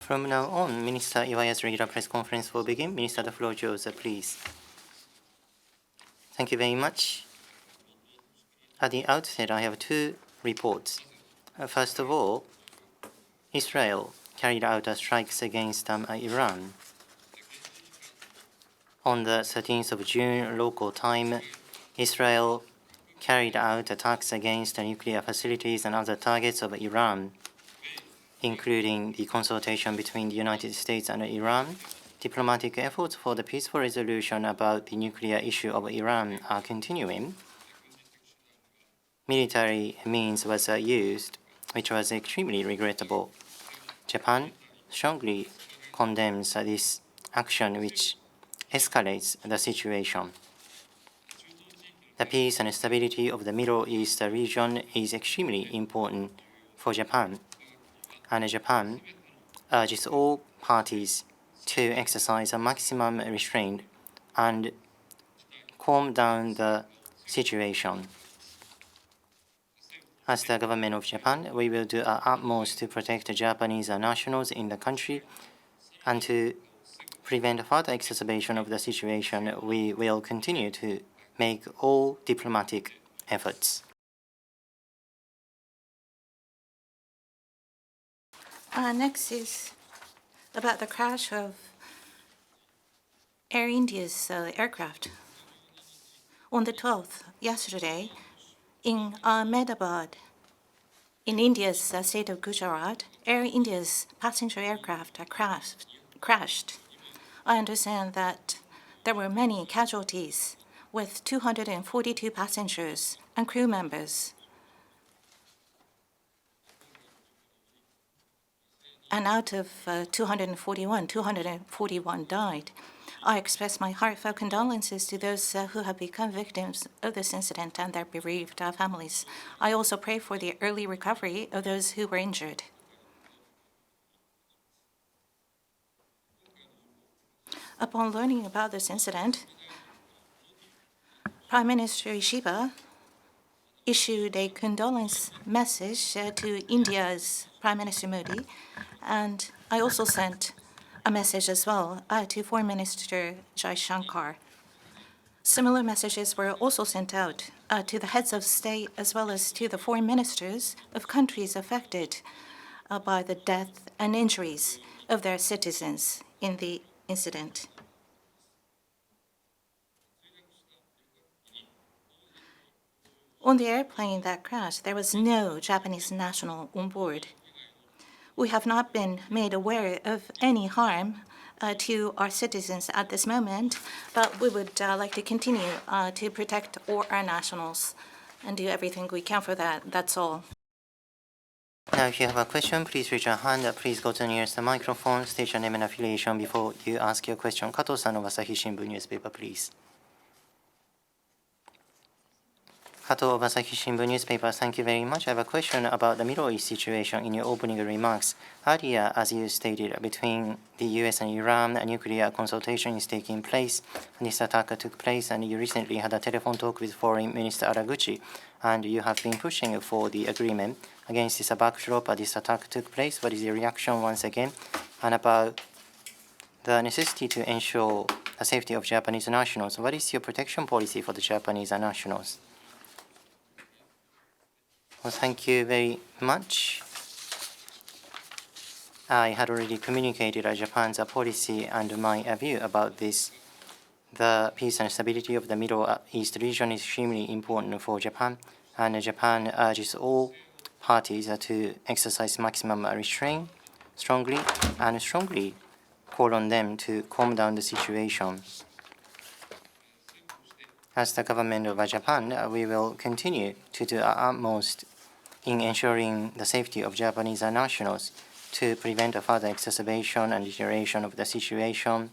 From now on, Minister IWAYA's regular press conference will begin. Minister, the floor is yours, please. Thank you very much. At the outset, I have two reports. First of all, Israel carried out strikes against Iran. On the 13th of June, local time, Israel carried out attacks against nuclear facilities and other targets of Iran, including the consultation between the United States and Iran. Diplomatic efforts for the peaceful resolution about the nuclear issue of Iran are continuing. Military means was used, which was extremely regrettable. Japan strongly condemns this action, which escalates the situation. The peace and stability of the Middle East region is extremely important for Japan, and Japan urges all parties to exercise a maximum restraint and calm down the situation. As the government of Japan, we will do our utmost to protect the Japanese nationals in the country and to prevent further exacerbation of the situation. We will continue to make all diplomatic efforts. Next is about the crash of Air India's aircraft. On the 12th, yesterday, in Ahmedabad, in India's state of Gujarat, Air India's passenger aircraft crashed. I understand that there were many casualties, with 242 passengers and crew members. And out of 241 died. I express my heartfelt condolences to those who have become victims of this incident and their bereaved families. I also pray for the early recovery of those who were injured. Upon learning about this incident, Prime Minister Ishiba issued a condolence message to India's Prime Minister Modi, and I also sent a message as well to Foreign Minister Jai Shankar. Similar messages were also sent out to the heads of state as well as to the foreign ministers of countries affected by the death and injuries of their citizens in the incident. On the airplane that crashed, there was no Japanese national on board. We have not been made aware of any harm to our citizens at this moment, but we would like to continue to protect all our nationals and do everything we can for that. That's all. Now, if you have a question, please raise your hand. Please go to the nearest microphone, state your name and affiliation before you ask your question. Kato-san of Asahi Shimbun newspaper, please. Kato of Asahi Shimbun newspaper, thank you very much. I have a question about the Middle East situation in your opening remarks. Earlier, as you stated, between the US and Iran, a nuclear consultation is taking place. This attack took place, and you recently had a telephone talk with Foreign Minister Araguchi, and you have been pushing for the agreement. Against this backdrop, this attack took place. What is your reaction once again? And about the necessity to ensure the safety of Japanese nationals, what is your protection policy for the Japanese nationals? Well, thank you very much. I had already communicated Japan's policy and my view about this. The peace and stability of the Middle East region is extremely important for Japan, and Japan urges all parties to exercise maximum restraint strongly call on them to calm down the situation. As the government of Japan, we will continue to do our utmost in ensuring the safety of Japanese nationals to prevent a further exacerbation and deterioration of the situation.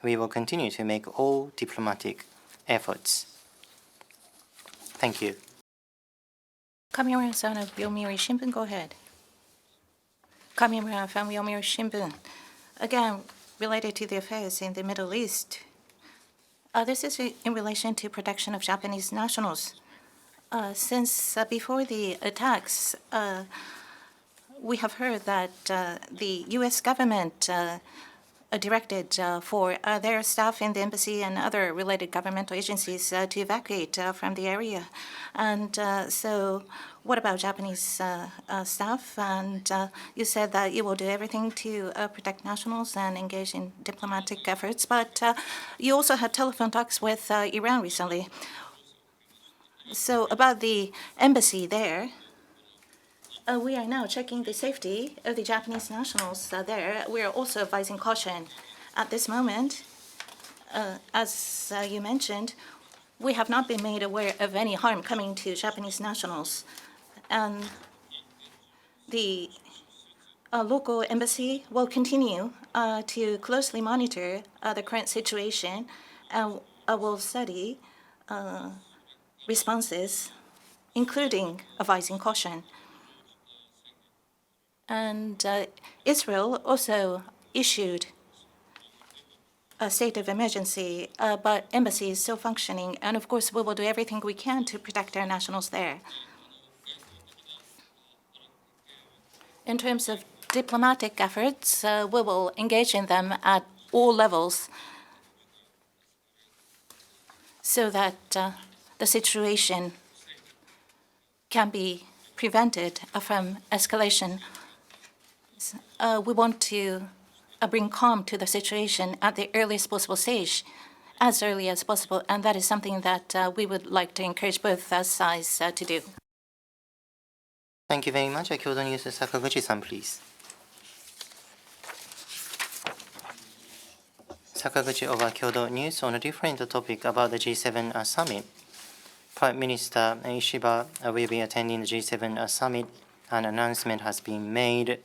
We will continue to make all diplomatic efforts. Thank you. Kamimura-san of Yomiuri Shimbun, go ahead. Kamimura from Yomiuri Shimbun. Again, related to the affairs in the Middle East. This is in relation to protection of Japanese nationals. Since before the attacks, we have heard that the U.S. government directed for their staff in the embassy and other related governmental agencies to evacuate from the area. And so what about Japanese staff? And you said that you will do everything to protect nationals and engage in diplomatic efforts, but you also had telephone talks with Iran recently. So about the embassy there, we are now checking the safety of the Japanese nationals there. We are also advising caution. At this moment, as you mentioned, we have not been made aware of any harm coming to Japanese nationals. And the local embassy will continue to closely monitor the current situation and will study responses, including advising caution. And Israel also issued a state of emergency, but embassy is still functioning. And of course, we will do everything we can to protect our nationals there. In terms of diplomatic efforts, we will engage in them at all levels so that the situation can be prevented from escalation. We want to bring calm to the situation at the earliest possible stage, as early as possible, and that is something that we would like to encourage both sides to do. Thank you very much. Kyodo News, Sakaguchi-san, please. Sakaguchi of Kyodo News on a different topic about the G7 summit. Prime Minister Ishiba will be attending the G7 summit. An announcement has been made.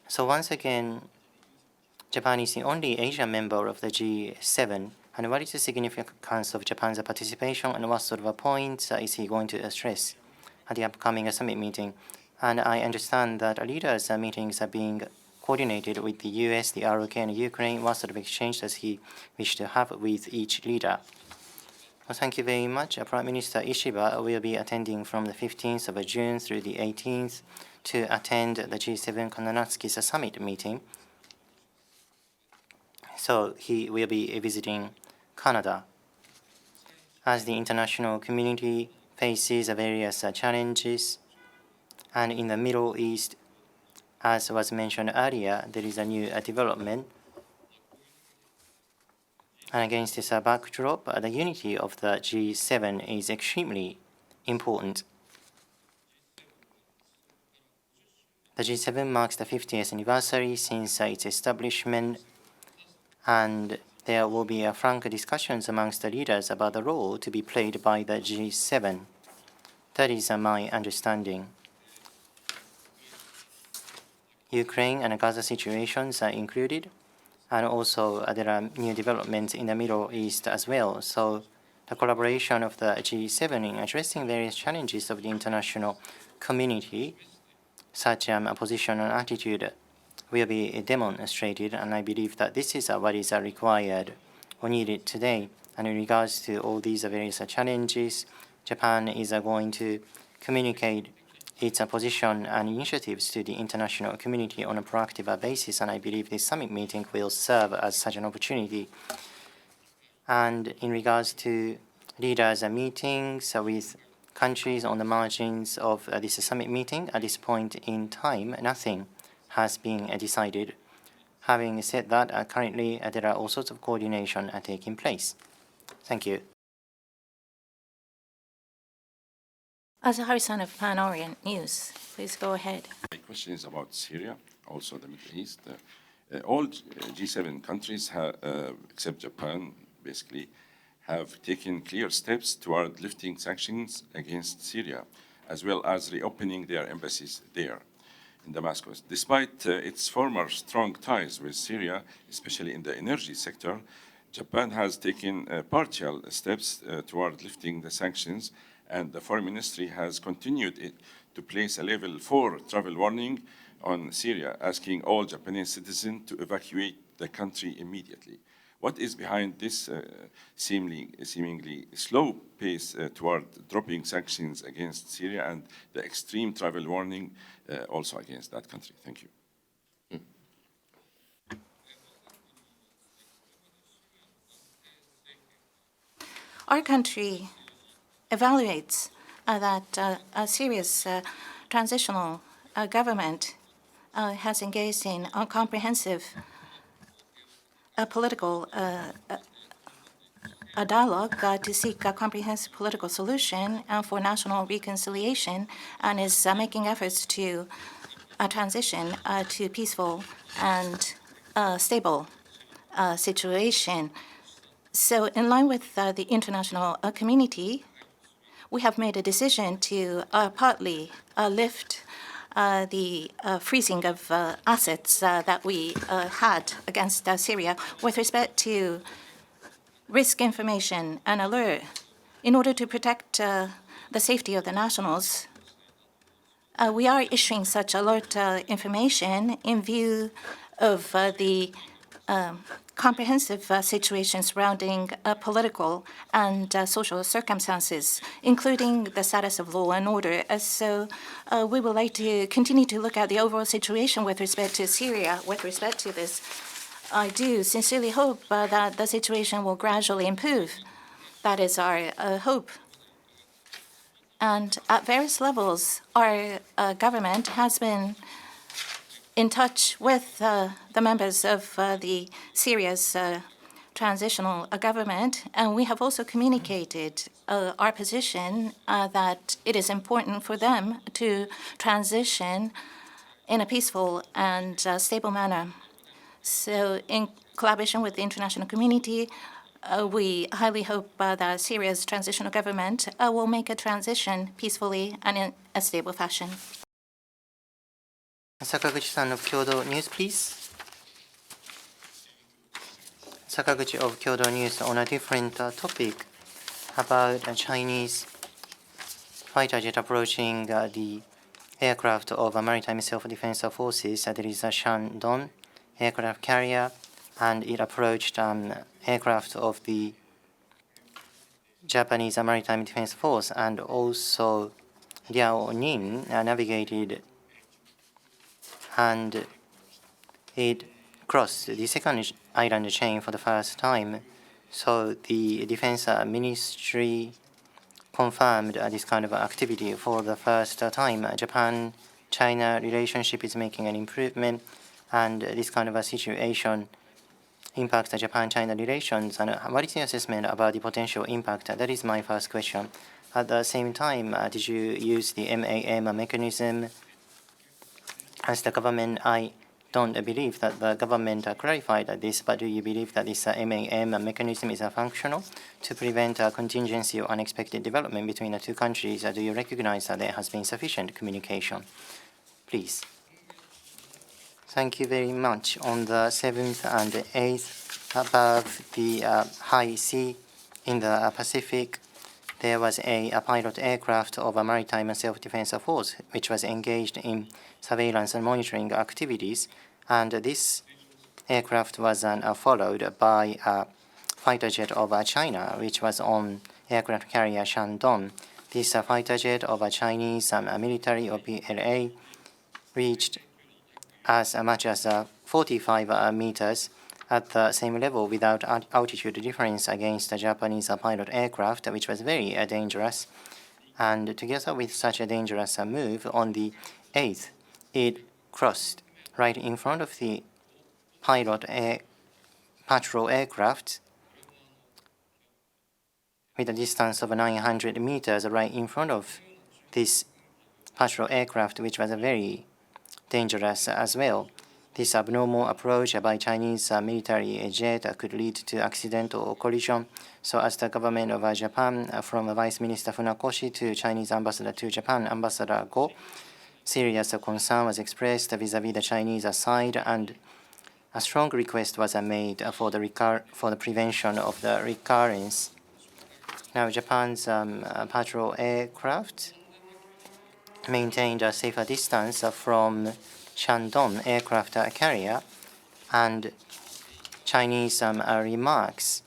So once again, Japan is the only Asian member of the G7. And what is the significance of Japan's participation, and what sort of points is he going to stress at the upcoming summit meeting? And I understand that leaders' meetings are being coordinated with the US, the ROK, and Ukraine. What sort of exchange does he wish to have with each leader? Well, thank you very much. Prime Minister Ishiba will be attending from the 15th of June through the 18th to attend the G7 Kononatsuki summit meeting. So he will be visiting Canada. As the international community faces various challenges, and in the Middle East, as was mentioned earlier, there is a new development. And against this backdrop, the unity of the G7 is extremely important. The G7 marks the 50th anniversary since its establishment, and there will be frank discussions amongst the leaders about the role to be played by the G7. That is my understanding. Ukraine and Gaza situations are included, and also there are new developments in the Middle East as well. So the collaboration of the G7 in addressing various challenges of the international community, such a position and attitude will be demonstrated, and I believe that this is what is required or needed today. And in regards to all these various challenges, Japan is going to communicate its position and initiatives to the international community on a proactive basis, and I believe this summit meeting will serve as such an opportunity. And in regards to leaders' meetings with countries on the margins of this summit meeting, at this point in time, nothing has been decided. Having said that, currently there are all sorts of coordination taking place. Thank you. Azahari-san of Pan Orient News, please go ahead. My question is about Syria, also the Middle East. All G7 countries, except Japan, basically, have taken clear steps toward lifting sanctions against Syria, as well as reopening their embassies there in Damascus. Despite its former strong ties with Syria, especially in the energy sector, Japan has taken partial steps toward lifting the sanctions, and the Foreign Ministry has continued to place a level 4 travel warning on Syria, asking all Japanese citizens to evacuate the country immediately. What is behind this seemingly slow pace toward dropping sanctions against Syria and the extreme travel warning also against that country? Thank you. Our country evaluates that a serious transitional government has engaged in a comprehensive political dialogue to seek a comprehensive political solution for national reconciliation, and is making efforts to transition to peaceful and stable situation. So in line with the international community, we have made a decision to partly lift the freezing of assets that we had against Syria with respect to risk information and alert. In order to protect the safety of the nationals, we are issuing such alert information in view of the comprehensive situation surrounding political and social circumstances, including the status of law and order. So we would like to continue to look at the overall situation with respect to Syria. With respect to this, I do sincerely hope that the situation will gradually improve. That is our hope. And at various levels, our government has been in touch with the members of the Syria's transitional government, and we have also communicated our position that it is important for them to transition in a peaceful and stable manner. So in collaboration with the international community, we highly hope that Syria's transitional government will make a transition peacefully and in a stable fashion. Sakaguchi-san of Kyodo News, please. Sakaguchi of Kyodo News on a different topic about a Chinese fighter jet approaching the aircraft of maritime self-defense forces. There is a Shandong aircraft carrier, and it approached aircraft of the Japanese Maritime Defense Force, and also Liaoning navigated, and it crossed the second island chain for the first time. So the Defense Ministry confirmed this kind of activity for the first time. Japan-China relationship is making an improvement, and this kind of a situation impacts the Japan-China relations. And what is your assessment about the potential impact? That is my first question. At the same time, did you use the MAM mechanism as the government? I don't believe that the government clarified this, but do you believe that this MAM mechanism is functional to prevent a contingency or unexpected development between the two countries? Do you recognize that there has been sufficient communication? Please. Thank you very much. On the 7th and 8th, above the high sea in the Pacific, there was a pilot aircraft of a maritime self-defense force which was engaged in surveillance and monitoring activities, and this aircraft was followed by a fighter jet of China, which was on aircraft carrier Shandong. This fighter jet of a Chinese military or PLA reached as much as 45 meters at the same level without altitude difference against the Japanese pilot aircraft, which was very dangerous. And together with such a dangerous move, on the 8th, it crossed right in front of the patrol aircraft with a distance of 900 meters right in front of this patrol aircraft, which was very dangerous as well. This abnormal approach by Chinese military jet could lead to accident or collision. So as the government of Japan, from Vice Minister Funakoshi to Chinese ambassador to Japan, Ambassador Go, serious concern was expressed vis-à-vis the Chinese side, and a strong request was made for the prevention of the recurrence. Now, Japan's patrol aircraft maintained a safer distance from Shandong aircraft carrier, and Chinese remarks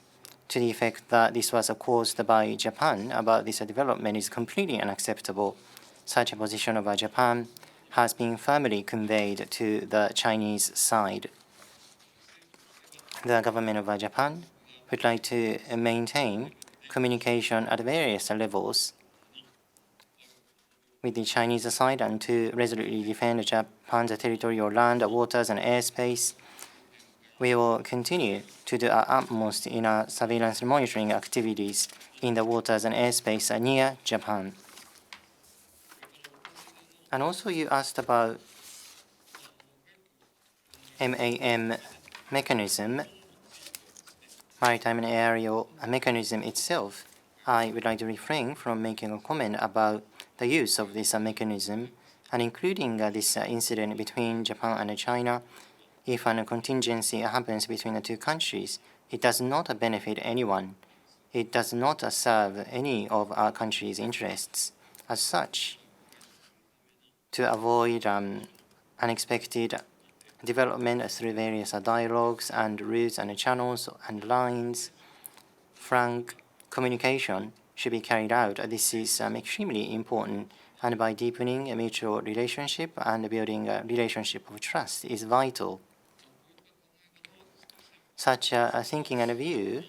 to the effect that this was caused by Japan about this development is completely unacceptable. Such a position of Japan has been firmly conveyed to the Chinese side. The government of Japan would like to maintain communication at various levels with the Chinese side and to resolutely defend Japan's territorial land, waters, and airspace. We will continue to do our utmost in our surveillance and monitoring activities in the waters and airspace near Japan. And also you asked about MAM mechanism, maritime and aerial mechanism itself. I would like to refrain from making a comment about the use of this mechanism, and including this incident between Japan and China. If a contingency happens between the two countries, it does not benefit anyone. It does not serve any of our country's interests. As such, to avoid unexpected development through various dialogues and routes and channels and lines, frank communication should be carried out. This is extremely important, and by deepening a mutual relationship and building a relationship of trust is vital. Such a thinking and a view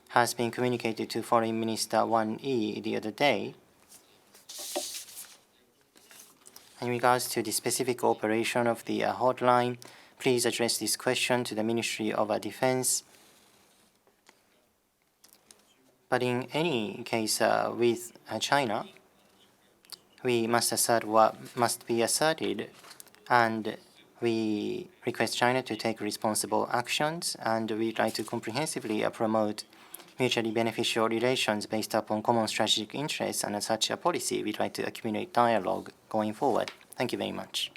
has been communicated to Foreign Minister Wang Yi the other day. In regards to the specific operation of the hotline, please address this question to the Ministry of Defense. But in any case, with China, we must assert what must be asserted, and we request China to take responsible actions, and we'd like to comprehensively promote mutually beneficial relations based upon common strategic interests, and as such a policy, we'd like to accumulate dialogue going forward. Thank you very much.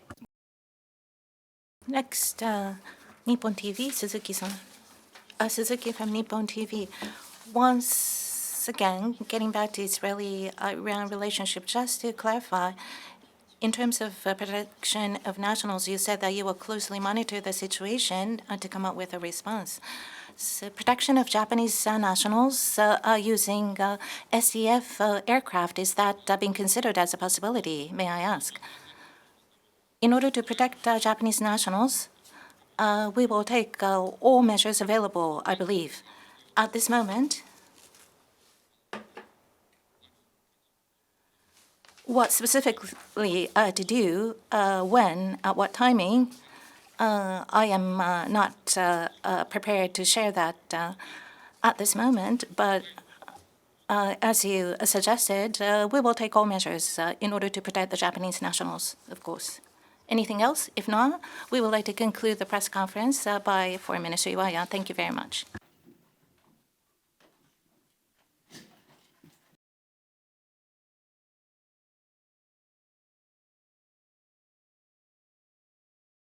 Next, Nippon TV, Suzuki-san. Suzuki from Nippon TV. Once again, getting back to Israeli-Iran relationship, just to clarify, in terms of protection of nationals, you said that you will closely monitor the situation to come up with a response. So protection of Japanese nationals using SDF aircraft, is that being considered as a possibility, may I ask? In order to protect Japanese nationals, we will take all measures available, I believe. At this moment, what specifically to do, when, at what timing, I am not prepared to share that at this moment, but as you suggested, we will take all measures in order to protect the Japanese nationals, of course. Anything else? If not, we would like to conclude the press conference by Foreign Minister IWAYA. Thank you very much.